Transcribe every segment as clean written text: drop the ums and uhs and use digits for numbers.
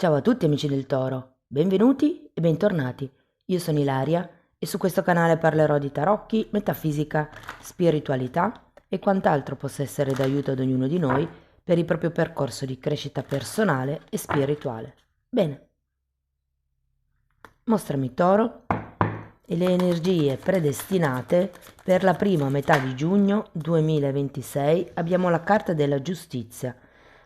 Ciao a tutti amici del Toro, benvenuti e bentornati. Io sono Ilaria e su questo canale parlerò di tarocchi, metafisica, spiritualità e quant'altro possa essere d'aiuto ad ognuno di noi per il proprio percorso di crescita personale e spirituale. Bene, mostrami Toro e le energie predestinate per la prima metà di giugno 2026. Abbiamo la carta della giustizia.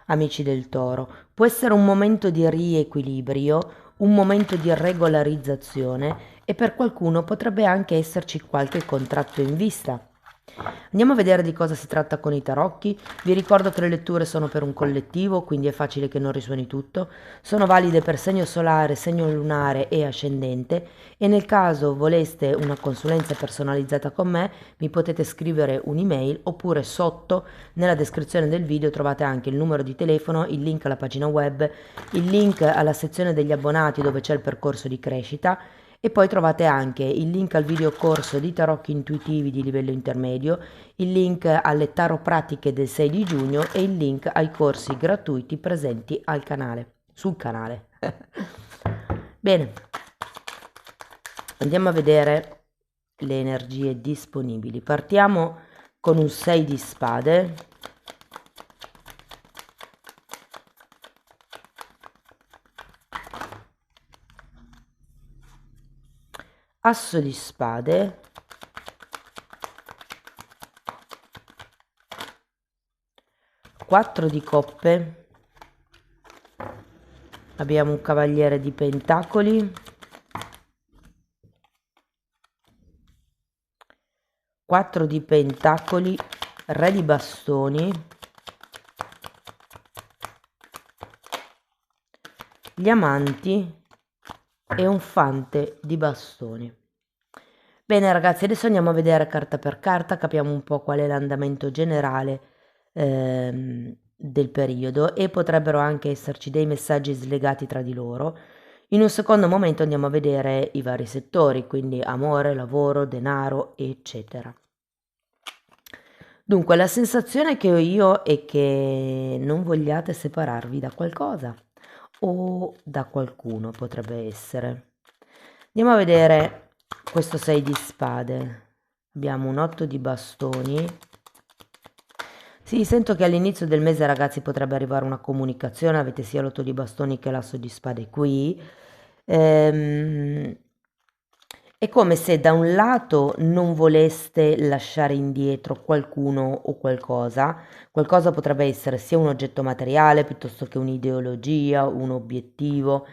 Amici del Toro, può essere un momento di riequilibrio, un momento di regolarizzazione e per qualcuno potrebbe anche esserci qualche contratto in vista. Andiamo a vedere di cosa si tratta con i tarocchi. Vi ricordo che le letture sono per un collettivo, quindi è facile che non risuoni tutto. Sono valide per segno solare, segno lunare e ascendente e nel caso voleste una consulenza personalizzata con me mi potete scrivere un'email oppure sotto nella descrizione del video trovate anche il numero di telefono, il link alla pagina web, il link alla sezione degli abbonati dove c'è il percorso di crescita e poi trovate anche il link al video corso di tarocchi intuitivi di livello intermedio, il link alle tarot pratiche del 6 di giugno e il link ai corsi gratuiti presenti al canale, sul canale. Bene, andiamo a vedere le energie disponibili. Partiamo con un 6 di spade. Asso di spade, 4 di coppe, abbiamo un cavaliere di pentacoli, 4 di pentacoli, re di bastoni, gli amanti e un fante di bastoni. Bene ragazzi, adesso andiamo a vedere carta per carta, capiamo un po' qual è l'andamento generale del periodo e potrebbero anche esserci dei messaggi slegati tra di loro. In un secondo momento andiamo a vedere i vari settori, quindi amore, lavoro, denaro, eccetera. Dunque, la sensazione che ho io è che non vogliate separarvi da qualcosa o da qualcuno, potrebbe essere. Andiamo a vedere questo 6 di spade. Abbiamo un 8 di bastoni. Sì, sento che all'inizio del mese, ragazzi, potrebbe arrivare una comunicazione. Avete sia l'8 di bastoni che l'asso di spade qui. È come se da un lato non voleste lasciare indietro qualcuno o qualcosa. Qualcosa potrebbe essere sia un oggetto materiale piuttosto che un'ideologia, un obiettivo.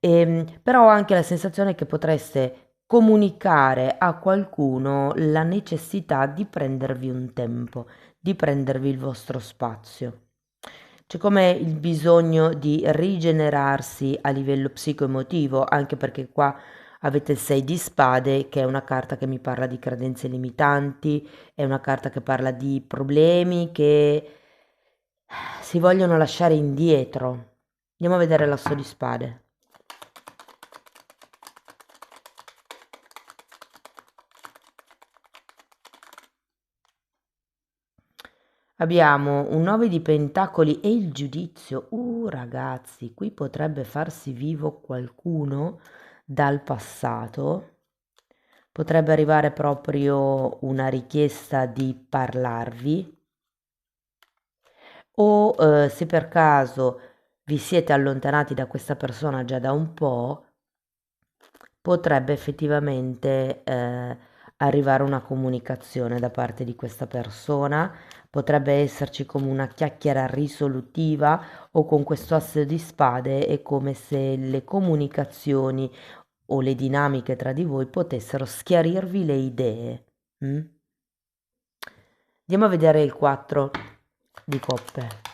Però ho anche la sensazione che potreste comunicare a qualcuno la necessità di prendervi un tempo, di prendervi il vostro spazio. C'è come il bisogno di rigenerarsi a livello psicoemotivo, anche perché qua avete il 6 di spade, che è una carta che mi parla di credenze limitanti, è una carta che parla di problemi che si vogliono lasciare indietro. Andiamo a vedere l'asso di spade. Abbiamo un 9 di pentacoli e il giudizio. Ragazzi, qui potrebbe farsi vivo qualcuno dal passato. Potrebbe arrivare proprio una richiesta di parlarvi. O se per caso vi siete allontanati da questa persona già da un po', potrebbe effettivamente arrivare una comunicazione da parte di questa persona, potrebbe esserci come una chiacchiera risolutiva o con questo asso di spade è come se le comunicazioni o le dinamiche tra di voi potessero schiarirvi le idee. Mm? Andiamo a vedere il 4 di coppe.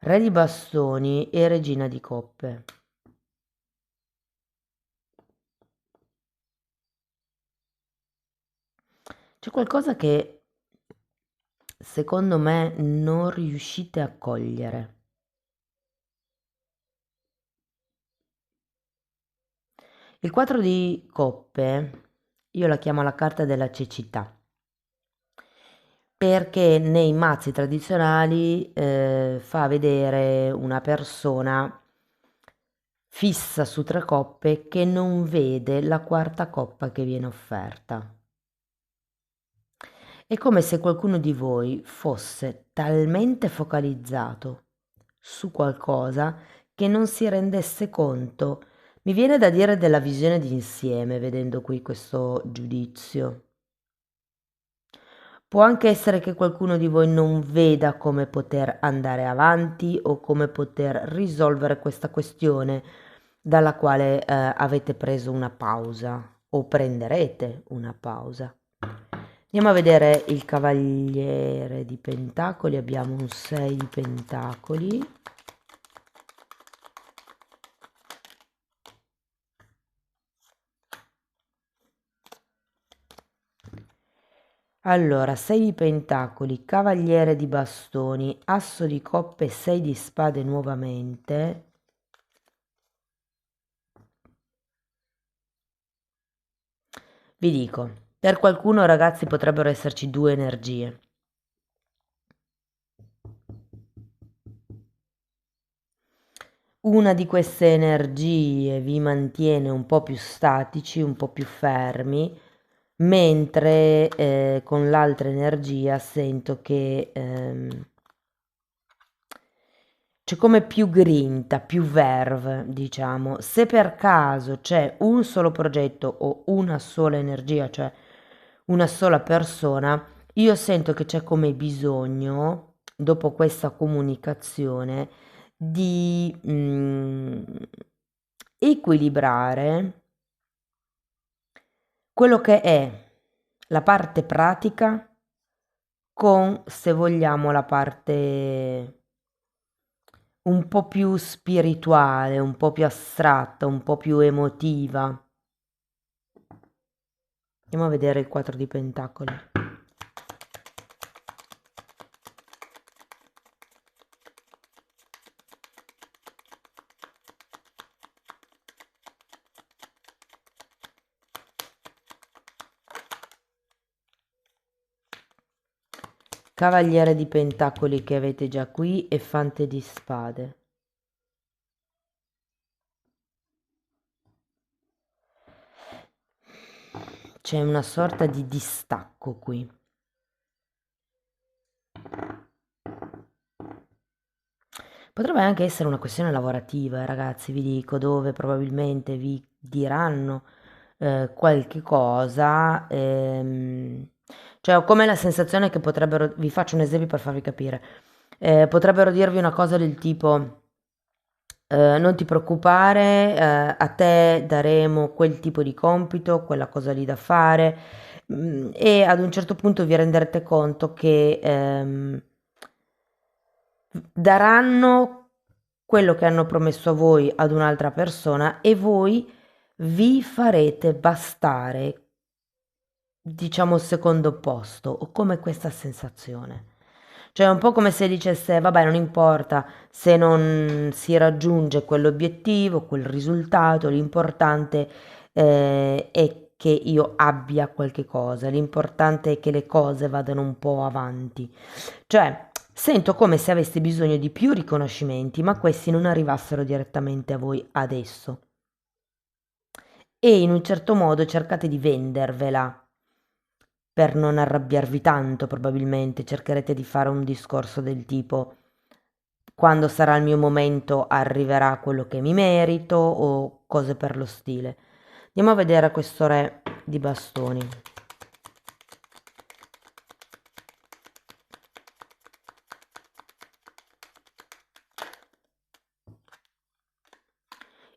Re di bastoni e regina di coppe. C'è qualcosa che secondo me non riuscite a cogliere. Il 4 di coppe Io la chiamo la carta della cecità, perché nei mazzi tradizionali fa vedere una persona fissa su tre coppe che non vede la quarta coppa che viene offerta. È come se qualcuno di voi fosse talmente focalizzato su qualcosa che non si rendesse conto. Mi viene da dire della visione d'insieme, vedendo qui questo giudizio. Può anche essere che qualcuno di voi non veda come poter andare avanti o come poter risolvere questa questione dalla quale avete preso una pausa o prenderete una pausa. Andiamo a vedere il Cavaliere di Pentacoli, abbiamo un 6 di Pentacoli. Allora, 6 di Pentacoli, Cavaliere di Bastoni, Asso di Coppe, 6 di Spade nuovamente. Vi dico, per qualcuno ragazzi potrebbero esserci due energie. Una di queste energie vi mantiene un po' più statici, un po' più fermi, mentre con l'altra energia sento che c'è come più grinta, più verve, diciamo. Se per caso c'è un solo progetto o una sola energia, cioè una sola persona, io sento che c'è come bisogno, dopo questa comunicazione, di equilibrare quello che è la parte pratica con, se vogliamo, la parte un po' più spirituale, un po' più astratta, un po' più emotiva. Andiamo a vedere il 4 di Pentacoli. Cavaliere di Pentacoli che avete già qui e Fante di Spade. C'è una sorta di distacco qui. Potrebbe anche essere una questione lavorativa, ragazzi, vi dico, dove probabilmente vi diranno qualche cosa. Cioè, ho come la sensazione che potrebbero, vi faccio un esempio per farvi capire, potrebbero dirvi una cosa del tipo, non ti preoccupare, a te daremo quel tipo di compito, quella cosa lì da fare, e ad un certo punto vi renderete conto che daranno quello che hanno promesso a voi ad un'altra persona e voi vi farete bastare, diciamo, il secondo posto, o come questa sensazione. Cioè è un po' come se dicesse, vabbè, non importa se non si raggiunge quell'obiettivo, quel risultato, l'importante è che io abbia qualche cosa, l'importante è che le cose vadano un po' avanti. Cioè, sento come se aveste bisogno di più riconoscimenti, ma questi non arrivassero direttamente a voi adesso. E in un certo modo cercate di vendervela per non arrabbiarvi tanto, probabilmente cercherete di fare un discorso del tipo quando sarà il mio momento arriverà quello che mi merito o cose per lo stile. Andiamo a vedere questo re di bastoni.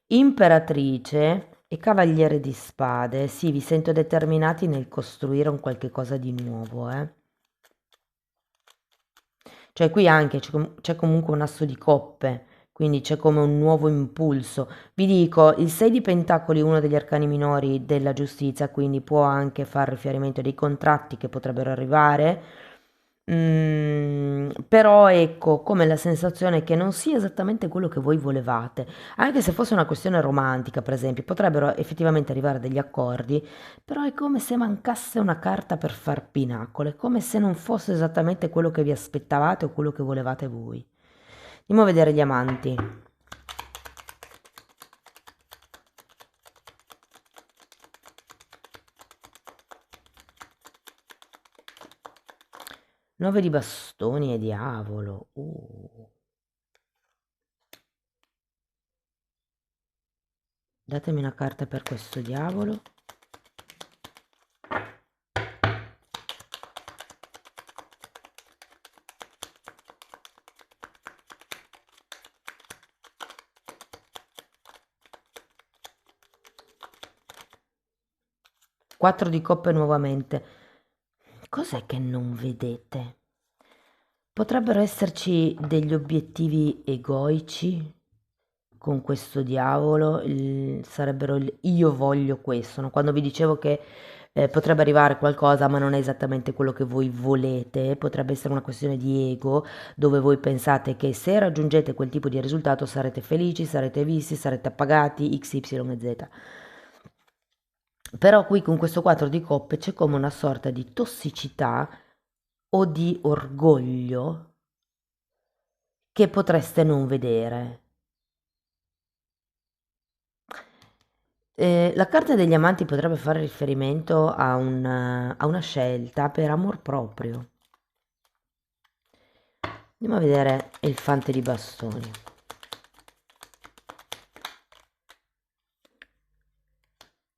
Imperatrice e cavaliere di spade. Sì, vi sento determinati nel costruire un qualche cosa di nuovo, eh. Cioè qui anche c'è comunque un asso di coppe, quindi c'è come un nuovo impulso. Vi dico, il 6 di Pentacoli è uno degli arcani minori della giustizia, quindi può anche fare riferimento a dei contratti che potrebbero arrivare, Però ecco, come la sensazione che non sia esattamente quello che voi volevate, anche se fosse una questione romantica, per esempio, potrebbero effettivamente arrivare degli accordi, però è come se mancasse una carta per far pinacolo, è come se non fosse esattamente quello che vi aspettavate o quello che volevate voi. Andiamo a vedere gli amanti. 9 di bastoni e diavolo. Datemi una carta per questo diavolo. Quattro di coppe nuovamente. Cos'è che non vedete? Potrebbero esserci degli obiettivi egoici con questo diavolo, sarebbero il io voglio questo, no? Quando vi dicevo che potrebbe arrivare qualcosa ma non è esattamente quello che voi volete, potrebbe essere una questione di ego dove voi pensate che se raggiungete quel tipo di risultato sarete felici, sarete visti, sarete appagati, x, y e z. Però qui con questo 4 di coppe c'è come una sorta di tossicità o di orgoglio che potreste non vedere. La carta degli amanti potrebbe fare riferimento a una scelta per amor proprio. Andiamo a vedere il fante di bastoni.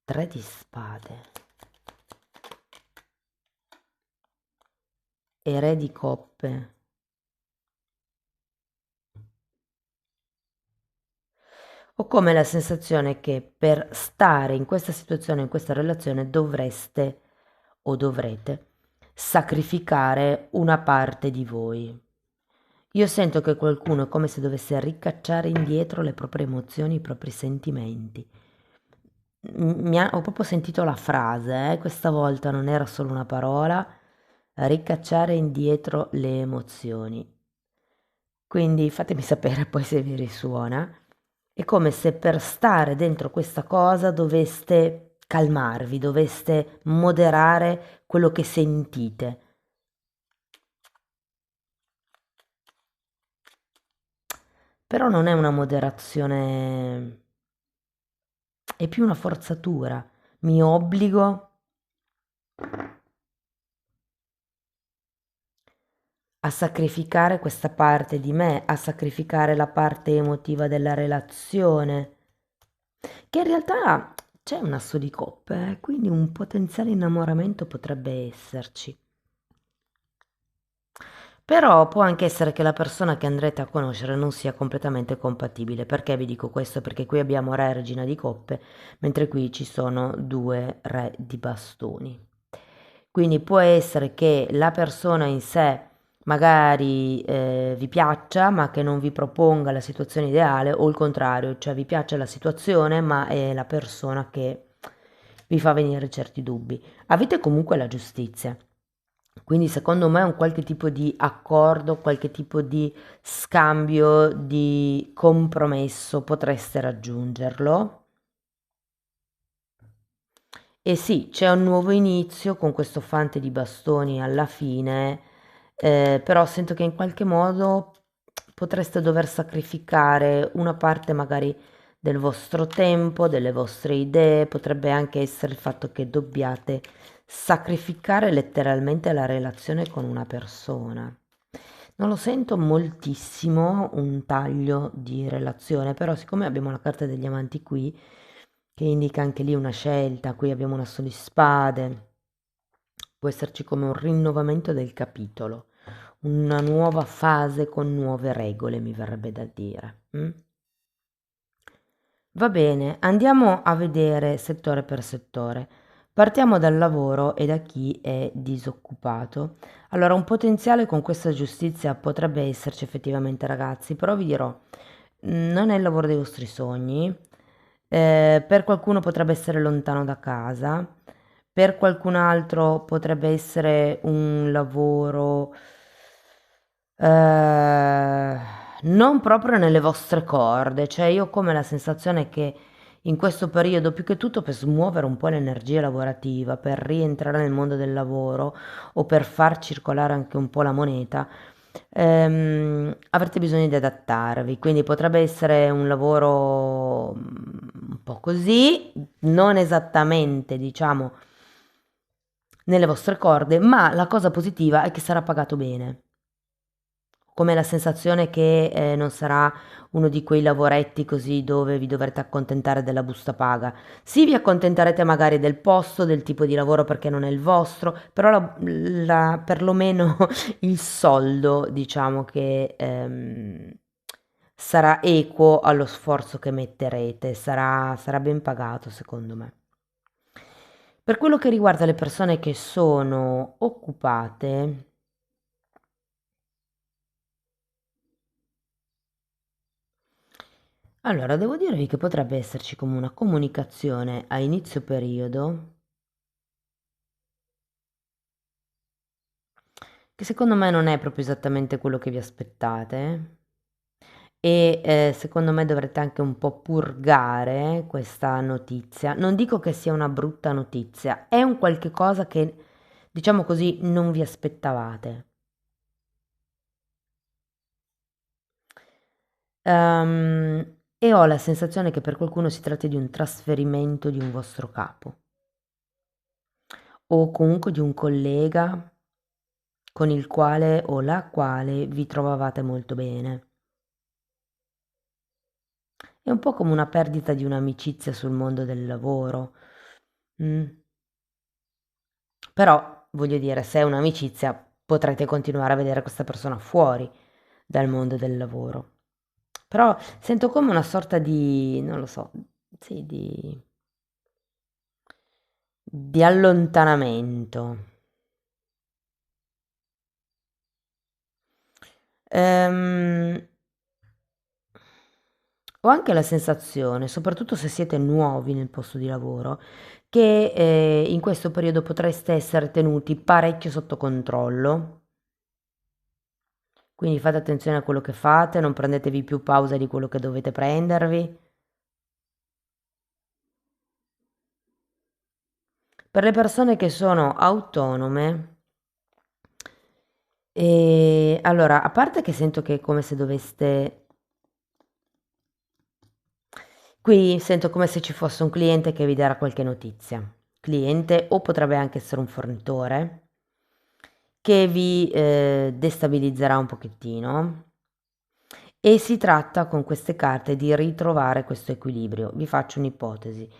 Tre di spade. E re di coppe. Ho come la sensazione che per stare in questa situazione, in questa relazione, dovreste o dovrete sacrificare una parte di voi. Io sento che qualcuno è come se dovesse ricacciare indietro le proprie emozioni, i propri sentimenti. Ho proprio sentito la frase, questa volta non era solo una parola, ricacciare indietro le emozioni. Quindi fatemi sapere poi se vi risuona. È come se per stare dentro questa cosa doveste calmarvi, doveste moderare quello che sentite. Però non è una moderazione, è più una forzatura. Mi obbligo a sacrificare questa parte di me, a sacrificare la parte emotiva della relazione, che in realtà c'è un asso di coppe, quindi un potenziale innamoramento potrebbe esserci. Però può anche essere che la persona che andrete a conoscere non sia completamente compatibile. Perché vi dico questo? Perché qui abbiamo re e regina di coppe, mentre qui ci sono due re di bastoni. Quindi può essere che la persona in sé magari vi piaccia, ma che non vi proponga la situazione ideale, o il contrario, cioè vi piace la situazione, ma è la persona che vi fa venire certi dubbi. Avete comunque la giustizia. Quindi secondo me un qualche tipo di accordo, qualche tipo di scambio, di compromesso potreste raggiungerlo. E sì, c'è un nuovo inizio con questo fante di bastoni alla fine, però sento che in qualche modo potreste dover sacrificare una parte magari del vostro tempo, delle vostre idee, potrebbe anche essere il fatto che dobbiate sacrificare letteralmente la relazione con una persona. Non lo sento moltissimo un taglio di relazione, però siccome abbiamo la carta degli amanti qui, che indica anche lì una scelta, qui abbiamo un asso di spade, può esserci come un rinnovamento del capitolo, una nuova fase con nuove regole, mi verrebbe da dire. Va bene, andiamo a vedere settore per settore. Partiamo dal lavoro e da chi è disoccupato. Allora, un potenziale con questa giustizia potrebbe esserci effettivamente, ragazzi, però vi dirò, non è il lavoro dei vostri sogni, per qualcuno potrebbe essere lontano da casa, Per qualcun altro potrebbe essere un lavoro eh, non proprio nelle vostre corde, cioè io ho come la sensazione che in questo periodo, più che tutto per smuovere un po' l'energia lavorativa, per rientrare nel mondo del lavoro o per far circolare anche un po' la moneta, avrete bisogno di adattarvi, quindi potrebbe essere un lavoro un po' così, non esattamente, diciamo, nelle vostre corde, ma la cosa positiva è che sarà pagato bene. Come la sensazione che non sarà uno di quei lavoretti così dove vi dovrete accontentare della busta paga. Sì, vi accontenterete magari del posto, del tipo di lavoro perché non è il vostro, però perlomeno il soldo, diciamo che sarà equo allo sforzo che metterete, sarà ben pagato secondo me. Per quello che riguarda le persone che sono occupate, allora devo dirvi che potrebbe esserci come una comunicazione a inizio periodo che secondo me non è proprio esattamente quello che vi aspettate e secondo me dovrete anche un po' purgare questa notizia. Non dico che sia una brutta notizia, è un qualche cosa che, diciamo così, non vi aspettavate. E ho la sensazione che per qualcuno si tratti di un trasferimento di un vostro capo o comunque di un collega con il quale o la quale vi trovavate molto bene. È un po' come una perdita di un'amicizia sul mondo del lavoro. Mm. Però, voglio dire, se è un'amicizia, potrete continuare a vedere questa persona fuori dal mondo del lavoro. Però sento come una sorta di, non lo so, sì, di allontanamento. Ehm, Ho anche la sensazione, soprattutto se siete nuovi nel posto di lavoro, che in questo periodo potreste essere tenuti parecchio sotto controllo. Quindi fate attenzione a quello che fate, non prendetevi più pausa di quello che dovete prendervi. Per le persone che sono autonome, allora, a parte che sento che è come se doveste. Qui sento come se ci fosse un cliente che vi darà qualche notizia. Cliente o potrebbe anche essere un fornitore che vi destabilizzerà un pochettino e si tratta con queste carte di ritrovare questo equilibrio. Vi faccio un'ipotesi.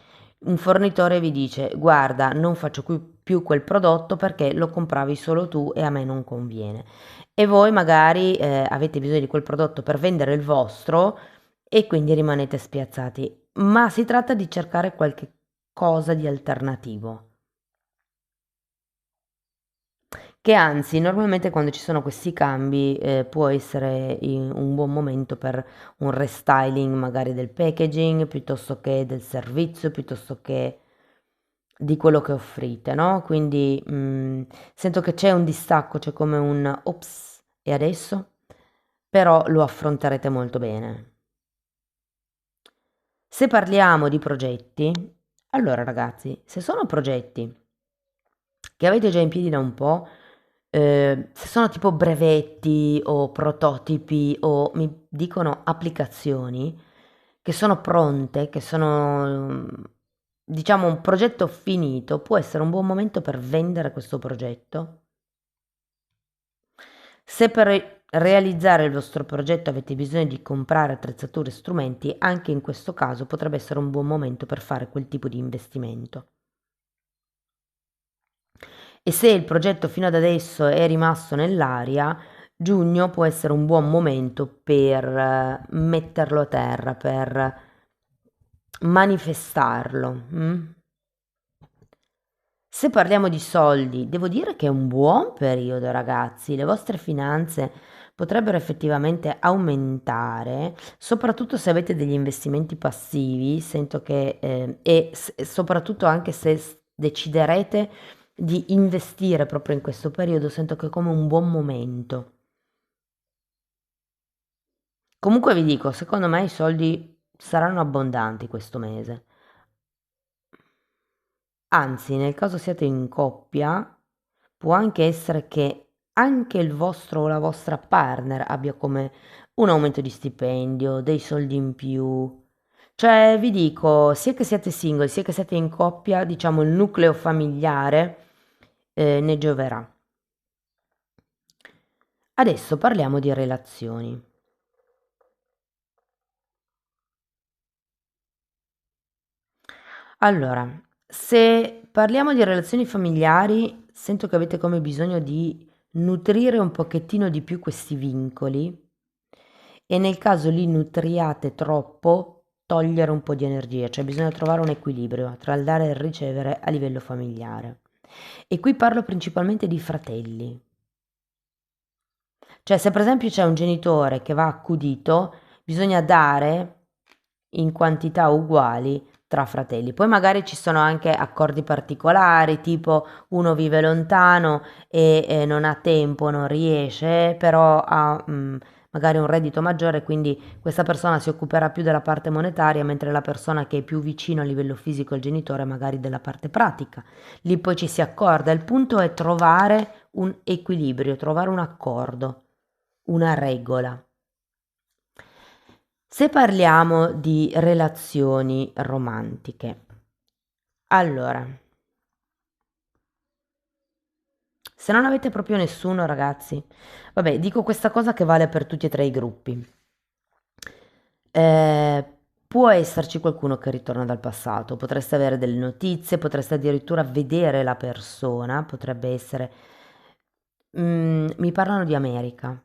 Un fornitore vi dice guarda, non faccio più quel prodotto perché lo compravi solo tu e a me non conviene. E voi magari avete bisogno di quel prodotto per vendere il vostro e quindi rimanete spiazzati. Ma si tratta di cercare qualche cosa di alternativo. Che anzi, normalmente quando ci sono questi cambi, può essere un buon momento per un restyling magari del packaging, piuttosto che del servizio, piuttosto che di quello che offrite, no? Quindi sento che c'è un distacco, c'è come un ops, e adesso? Però lo affronterete molto bene. Se parliamo di progetti, allora ragazzi, se sono progetti che avete già in piedi da un po', se sono tipo brevetti o prototipi o mi dicono applicazioni che sono pronte, che sono diciamo un progetto finito, può essere un buon momento per vendere questo progetto. Se per realizzare il vostro progetto avete bisogno di comprare attrezzature e strumenti, anche in questo caso potrebbe essere un buon momento per fare quel tipo di investimento. E se il progetto fino ad adesso è rimasto nell'aria, giugno può essere un buon momento per metterlo a terra, per manifestarlo. Se parliamo di soldi, devo dire che è un buon periodo, ragazzi. Le vostre finanze potrebbero effettivamente aumentare, soprattutto se avete degli investimenti passivi. Sento che, e soprattutto anche se deciderete di investire proprio in questo periodo, sento che è come un buon momento. Comunque vi dico, secondo me i soldi saranno abbondanti questo mese. Anzi, nel caso siate in coppia, può anche essere che anche il vostro o la vostra partner abbia come un aumento di stipendio, dei soldi in più. Cioè, vi dico, sia che siate single, sia che siate in coppia, diciamo il nucleo familiare ne gioverà. Adesso parliamo di relazioni. Allora, se parliamo di relazioni familiari, sento che avete come bisogno di nutrire un pochettino di più questi vincoli e nel caso li nutriate troppo, togliere un po' di energia, cioè bisogna trovare un equilibrio tra il dare e il ricevere a livello familiare. E qui parlo principalmente di fratelli. Cioè, se per esempio c'è un genitore che va accudito, bisogna dare in quantità uguali tra fratelli. Poi magari ci sono anche accordi particolari, tipo uno vive lontano e non ha tempo, non riesce, però ha magari un reddito maggiore, quindi questa persona si occuperà più della parte monetaria, mentre la persona che è più vicino a livello fisico al genitore magari della parte pratica. Lì poi ci si accorda. Il punto è trovare un equilibrio, trovare un accordo, una regola. Se parliamo di relazioni romantiche, allora, se non avete proprio nessuno, ragazzi, vabbè, dico questa cosa che vale per tutti e tre i gruppi. Eh, può esserci qualcuno che ritorna dal passato, potreste avere delle notizie, potreste addirittura vedere la persona, potrebbe essere... mi parlano di America,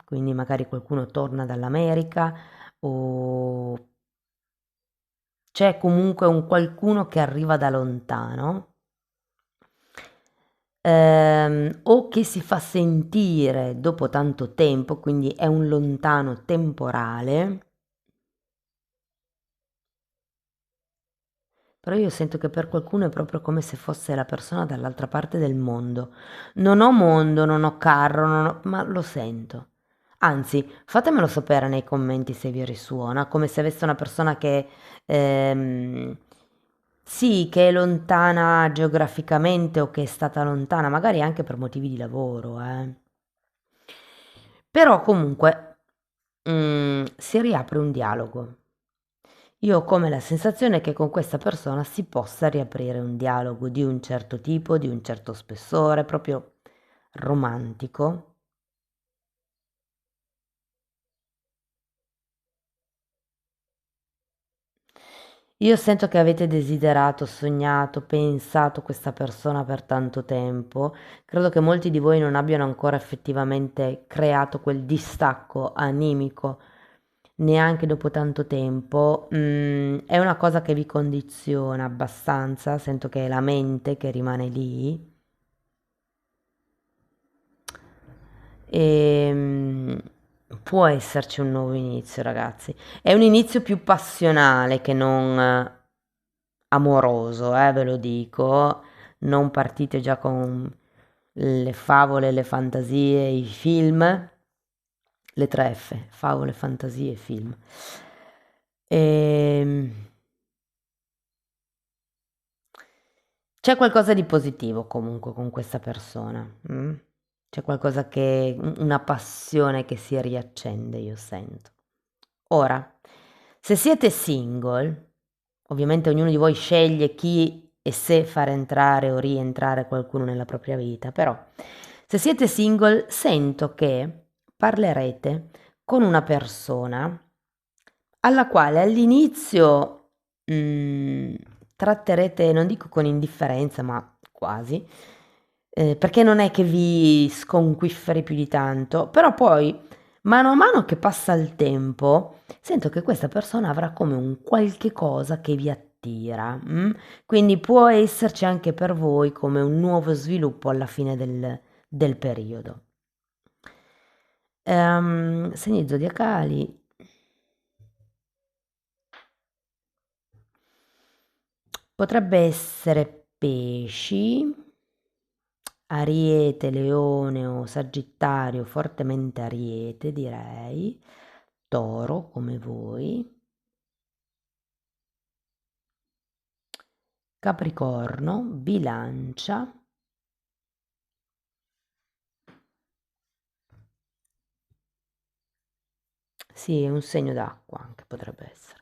quindi magari qualcuno torna dall'America o c'è comunque un qualcuno che arriva da lontano, o che si fa sentire dopo tanto tempo, quindi è un lontano temporale. Però io sento che per qualcuno è proprio come se fosse la persona dall'altra parte del mondo. Non ho mondo, non ho carro, ma lo sento. Anzi, fatemelo sapere nei commenti se vi risuona, come se avesse una persona che, ehm, sì, che è lontana geograficamente o che è stata lontana, magari anche per motivi di lavoro, eh. Però comunque si riapre un dialogo. Io ho come la sensazione che con questa persona si possa riaprire un dialogo di un certo tipo, di un certo spessore, proprio romantico. Io sento che avete desiderato, sognato, pensato questa persona per tanto tempo. Credo che molti di voi non abbiano ancora effettivamente creato quel distacco animico neanche dopo tanto tempo. È una cosa che vi condiziona abbastanza, sento che è la mente che rimane lì. E può esserci un nuovo inizio, ragazzi. È un inizio più passionale che non amoroso, ve lo dico. Non partite già con le favole, le fantasie, i film. Le tre F, favole, fantasie e film. Ehm, C'è qualcosa di positivo comunque con questa persona. C'è qualcosa che, una passione che si riaccende, io sento. Ora, se siete single, ovviamente ognuno di voi sceglie chi e se far entrare o rientrare qualcuno nella propria vita, però se siete single sento che parlerete con una persona alla quale all'inizio tratterete, non dico con indifferenza, ma quasi, perché non è che vi sconquifferi più di tanto, però poi, mano a mano che passa il tempo, sento che questa persona avrà come un qualche cosa che vi attira, quindi può esserci anche per voi come un nuovo sviluppo alla fine del periodo. Segni zodiacali. Potrebbe essere Pesci, Ariete, Leone o Sagittario, fortemente Ariete direi, Toro come voi, Capricorno, Bilancia, sì, è un segno d'acqua anche potrebbe essere.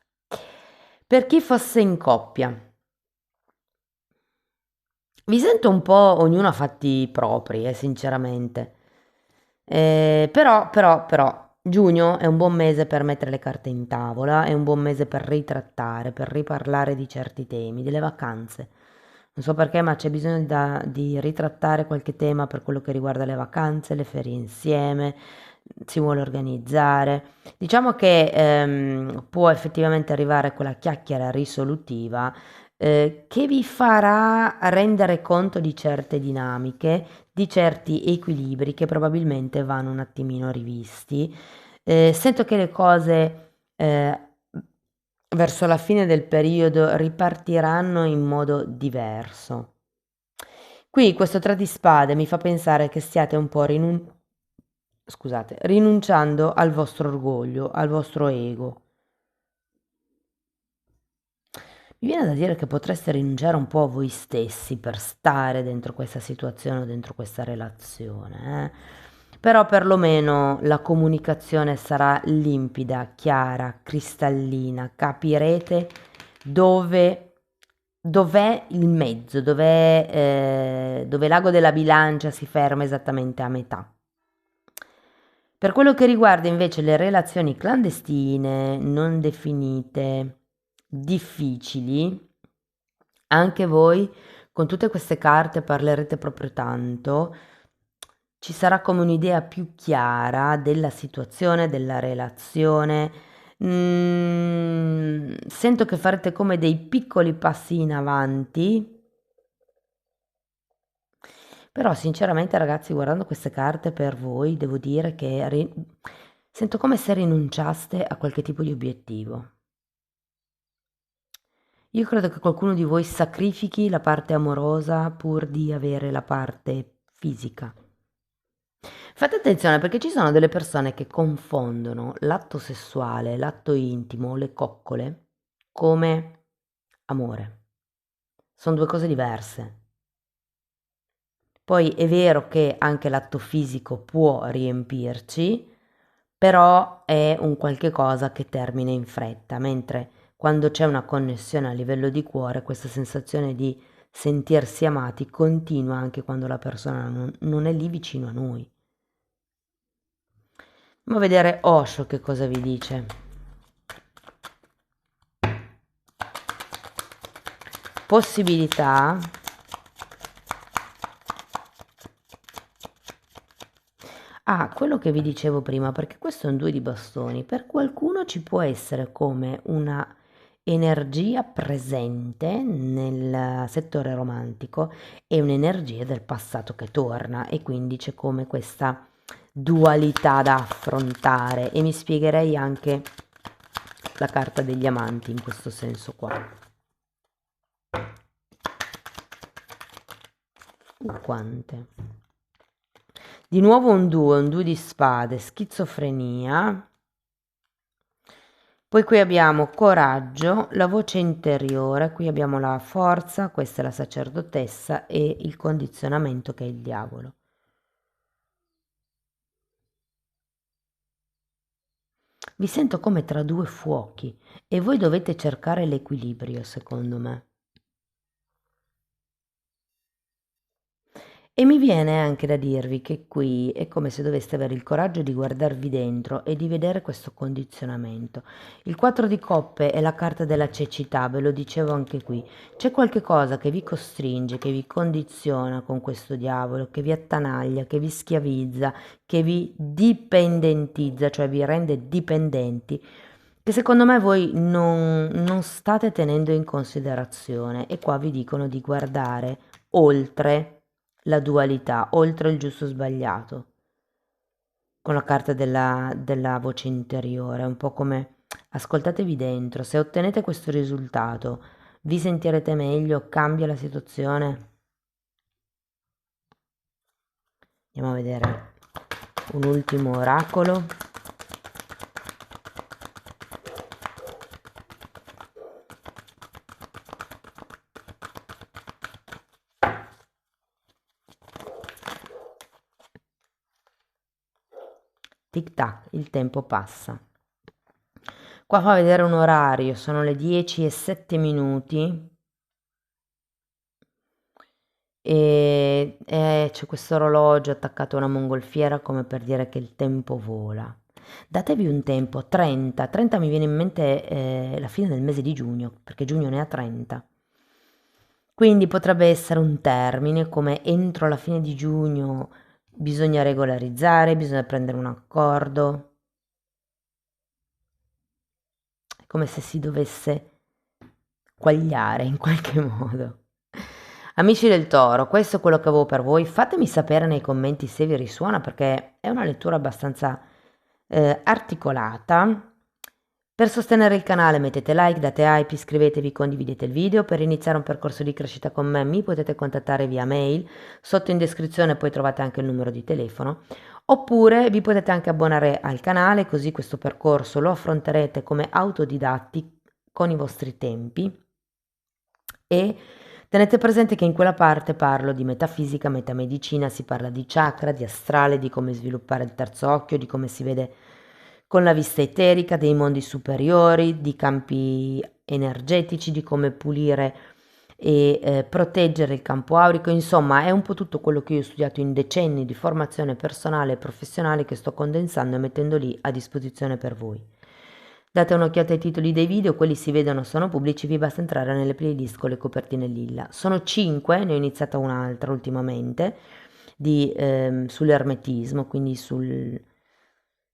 Per chi fosse in coppia, vi sento un po' ognuno a fatti propri, sinceramente. Però, giugno è un buon mese per mettere le carte in tavola, è un buon mese per ritrattare, per riparlare di certi temi, delle vacanze. Non so perché, ma c'è bisogno di ritrattare qualche tema per quello che riguarda le vacanze, le ferie insieme, si vuole organizzare. Diciamo che può effettivamente arrivare quella chiacchiera risolutiva che vi farà rendere conto di certe dinamiche, di certi equilibri che probabilmente vanno un attimino rivisti. Sento che le cose verso la fine del periodo ripartiranno in modo diverso. Qui questo 3 di spade mi fa pensare che stiate un po' scusate, rinunciando al vostro orgoglio, al vostro ego. Mi viene da dire che potreste rinunciare un po' a voi stessi per stare dentro questa situazione o dentro questa relazione, Però perlomeno la comunicazione sarà limpida, chiara, cristallina, capirete dove, dov'è il mezzo, dove l'ago della bilancia si ferma esattamente a metà. Per quello che riguarda invece le relazioni clandestine, non definite, difficili, anche voi con tutte queste carte parlerete proprio tanto, ci sarà come un'idea più chiara della situazione, della relazione. Sento che farete come dei piccoli passi in avanti, però sinceramente ragazzi, guardando queste carte per voi, devo dire che sento come se rinunciaste a qualche tipo di obiettivo. Io credo che qualcuno di voi sacrifichi la parte amorosa pur di avere la parte fisica. Fate attenzione perché ci sono delle persone che confondono l'atto sessuale, l'atto intimo, le coccole come amore. Sono due cose diverse. Poi è vero che anche l'atto fisico può riempirci, però è un qualche cosa che termina in fretta, mentre quando c'è una connessione a livello di cuore, questa sensazione di sentirsi amati continua anche quando la persona non è lì vicino a noi. Andiamo a vedere Osho che cosa vi dice. Possibilità. Ah, quello che vi dicevo prima, perché questo è un 2 di bastoni. Per qualcuno ci può essere come una energia presente nel settore romantico e un'energia del passato che torna e quindi c'è come questa dualità da affrontare e mi spiegherei anche la carta degli amanti in questo senso qua. Quante? Di nuovo un 2 di spade, schizofrenia. Poi qui abbiamo coraggio, la voce interiore, qui abbiamo la forza, questa è la sacerdotessa e il condizionamento che è il diavolo. Vi sento come tra due fuochi e voi dovete cercare l'equilibrio, secondo me. E mi viene anche da dirvi che qui è come se doveste avere il coraggio di guardarvi dentro e di vedere questo condizionamento. Il 4 di coppe è la carta della cecità, ve lo dicevo anche qui. C'è qualche cosa che vi costringe, che vi condiziona con questo diavolo, che vi attanaglia, che vi schiavizza, che vi dipendentizza, cioè vi rende dipendenti, che secondo me voi non state tenendo in considerazione. E qua vi dicono di guardare oltre la dualità, oltre il giusto sbagliato, con la carta della voce interiore, un po' come ascoltatevi dentro, se ottenete questo risultato, Vi sentirete meglio? Cambia la situazione? Andiamo a vedere un ultimo oracolo. Tic tac, il tempo passa. Qua fa vedere un orario, sono le 10:07 e c'è questo orologio attaccato a una mongolfiera come per dire che il tempo vola. Datevi un tempo, 30, 30 mi viene in mente la fine del mese di giugno, perché giugno ne ha 30. Quindi potrebbe essere un termine come entro la fine di giugno bisogna regolarizzare, bisogna prendere un accordo. È come se si dovesse quagliare in qualche modo. Amici del Toro, questo è quello che avevo per voi. Fatemi sapere nei commenti se vi risuona perché è una lettura abbastanza articolata. Per sostenere il canale mettete like, date hype, iscrivetevi, condividete il video. Per iniziare un percorso di crescita con me mi potete contattare via mail. Sotto in descrizione poi trovate anche il numero di telefono. Oppure vi potete anche abbonare al canale, così questo percorso lo affronterete come autodidatti con i vostri tempi. E tenete presente che in quella parte parlo di metafisica, metamedicina, si parla di chakra, di astrale, di come sviluppare il terzo occhio, di come si vede con la vista eterica, dei mondi superiori, di campi energetici, di come pulire e proteggere il campo aurico. Insomma, è un po' tutto quello che io ho studiato in decenni di formazione personale e professionale che sto condensando e mettendo lì a disposizione per voi. Date un'occhiata ai titoli dei video, quelli si vedono, sono pubblici, vi basta entrare nelle playlist con le copertine lilla. Sono 5, ne ho iniziata un'altra ultimamente, sull'ermetismo, quindi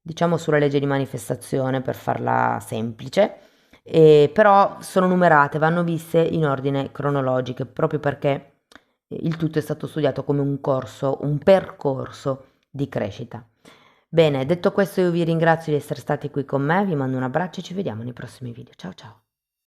diciamo sulla legge di manifestazione per farla semplice, però sono numerate, vanno viste in ordine cronologico, proprio perché il tutto è stato studiato come un corso, un percorso di crescita. Bene, detto questo io vi ringrazio di essere stati qui con me, vi mando un abbraccio e ci vediamo nei prossimi video. Ciao ciao!